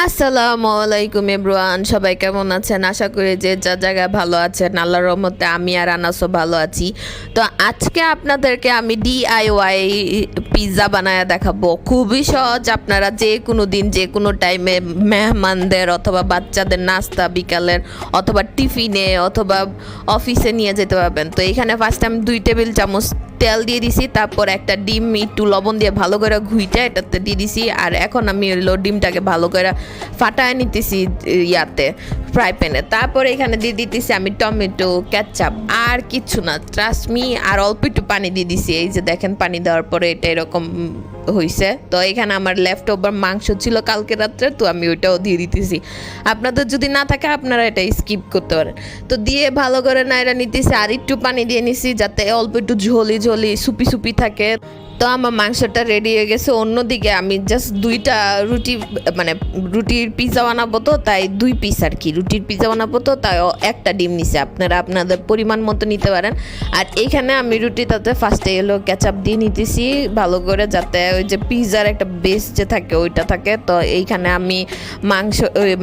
আসসালামু আলাইকুম এভরিওয়ান, সবাই কেমন আছেন? আশা করি যে যা জায়গায় ভালো আছেন। আল্লাহর রহমতে আমি আর আনাসও ভালো আছি। তো আজকে আপনাদেরকে আমি ডিআইওয়াই পিৎজা বানায় দেখাবো। খুবই সহজ, আপনারা যে কোনো দিন যে কোনো টাইমে মেহমানদের অথবা বাচ্চাদের নাস্তা বিকালের অথবা টিফিনে অথবা অফিসে নিয়ে যেতে পারবেন। তো এখানে ফার্স্ট টাইম 2 টেবিল চামচ তেল দিয়ে দিছি, তারপর একটা ডিম একটু লবণ দিয়ে ভালো করে ঘুইটা এটাতে দিয়ে দিছি। আর এখন আমি ডিমটাকে ভালো করে ফাটায় নিতেছি ইয়াতে ফ্রাই প্যানে। তারপরে এখানে দিয়ে দিতেছি আমি টমেটো কেচাপ, আর কিচ্ছু না, ট্রাস্ট মি। আর অল্প একটু পানি দিয়ে দিছি, এই যে দেখেন পানি দেওয়ার পরে এটা এরকম হয়েছে। তো এখানে আমার লেফট ওভার মাংস ছিল কালকে রাত্রে, তো আমি ওইটাও দিয়ে দিতেছি। আপনাদের যদি না থাকে আপনারা এটা স্কিপ করতে পারেন। তো দিয়ে ভালো করে নাইড়া নিতেছি, আর একটু পানি দিয়ে নিছি যাতে অল্প একটু ঝোলি ঝোলি সুপি সুপি থাকে। তো আমার মাংসটা রেডি হয়ে গেছে। অন্যদিকে আমি জাস্ট 2টা রুটি, মানে রুটির পিৎজা বানাবো, তো তাই 2 পিস আর কি রুটির পিৎজা বানাবো, তো তাই একটা ডিম নিছে। আপনারা আপনাদের পরিমাণ মতো নিতে পারেন। আর এইখানে আমি রুটিটাতে ফার্স্টে কেচাপ দিয়ে নিতেছি ভালো করে, যাতে ওই যে পিৎজার একটা বেস যে থাকে ওইটা থাকে। তো এইখানে আমি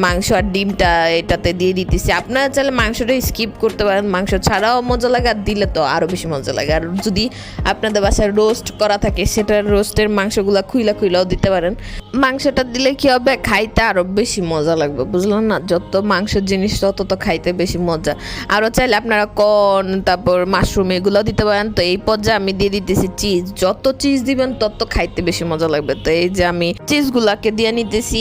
মাংস আর ডিমটা এটাতে দিয়ে দিতেছি। আপনারা চাইলে মাংসটা স্কিপ করতে পারেন, মাংস ছাড়াও মজা লাগে, আর দিলে তো আরও বেশি মজা লাগে। আর যদি আপনাদের বাসায় রোস্ট করা থাকে সেটার রোস্টের মাংসগুলা খুইলাও দিতে পারেন। মাংসটা দিলে কি হবে, খাইতে আরো বেশি মজা লাগবে, বুঝলেন না? যত মাংসের জিনিস তত তো খাইতে বেশি মজা। আরও চাইলে আপনারা কর্ন তারপর মাশরুম এগুলোও দিতে পারেন। তো এই পর্যায়ে আমি দিয়ে দিতেছি চিজ। যত চিজ দিবেন তত খাইতে বেশি মজা লাগবে। তো এই যে আমি চিজগুলাকে দিয়ে নিতেছি।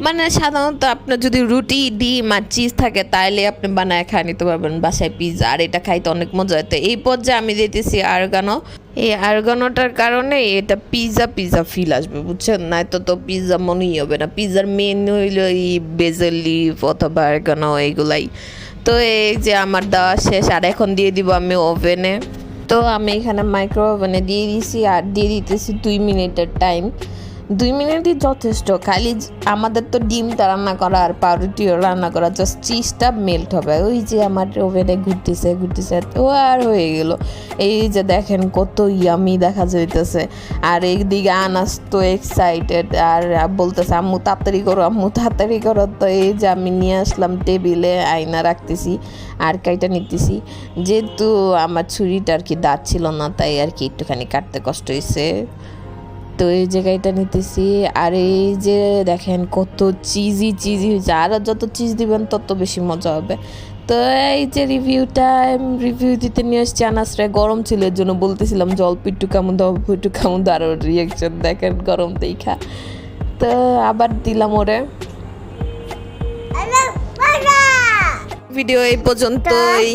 মানে সাধারণত আপনার যদি রুটি ডিম আর চিজ থাকে তাইলে আপনি বানায় খায় নিতে পারবেন বাসায় পিৎজা, আর এটা খাইতে অনেক মজা হয়। তো এই পর্যায়ে আমি দিতেছি আরগানো। এই আরগানোটার কারণে এটা পিৎজা ফিল আসবে, বুঝছেন? না তো পিৎজা মনেই হবে না। পিৎজার মেন হইল এই বেজেল লিফ অথবা আরগানো এইগুলাই। তো এই যে আমার দেওয়া শেষ, আর এখন দিয়ে দিব আমি ওভেনে। তো আমি এখানে মাইক্রো ওভেনে দিয়ে দিছি, আর দিয়ে দিতেছি 2 মিনিটের টাইম। 2 মিনিটই যথেষ্ট। খালি আমাদের তো ডিমটা রান্না করা আর পাউরুটিও রান্না করা, জাস্ট চিজটা মেল্ট হবে। ওই যে আমার ওভেনে ঘুরতেছে তো আর হয়ে গেল। এই যে দেখেন কত ইয়ামি দেখা যাইতেছে। আর এইদিকে আনাস তো এক্সাইটেড, আর বলতেছে আম্মু তাড়াতাড়ি করো। তো এই যে আমি নিয়ে আসলাম টেবিলে, আয়না রাখতেছি আর কাইটা নিতেছি। যেহেতু আমার ছুরিটা আর কি দাঁত ছিল না, তাই আর কি একটুখানি কাটতে কষ্ট হয়েছে। তো এই জায়গাটা নিতেছি, আর এই যে দেখেন কত চিজি হয়েছে। আর যত চিজ দিবেন তত বেশি মজা হবে। তো এই যে রিভিউ দিতে নিয়ে আসছি। আনাসরে গরম ছিল এর জন্য বলতেছিলাম যে অল্প একটু কামু দাও, আর ওর রিয়াকশন দেখেন গরম দেখা। তো আবার দিলাম ওরে। ভিডিও এই পর্যন্তই।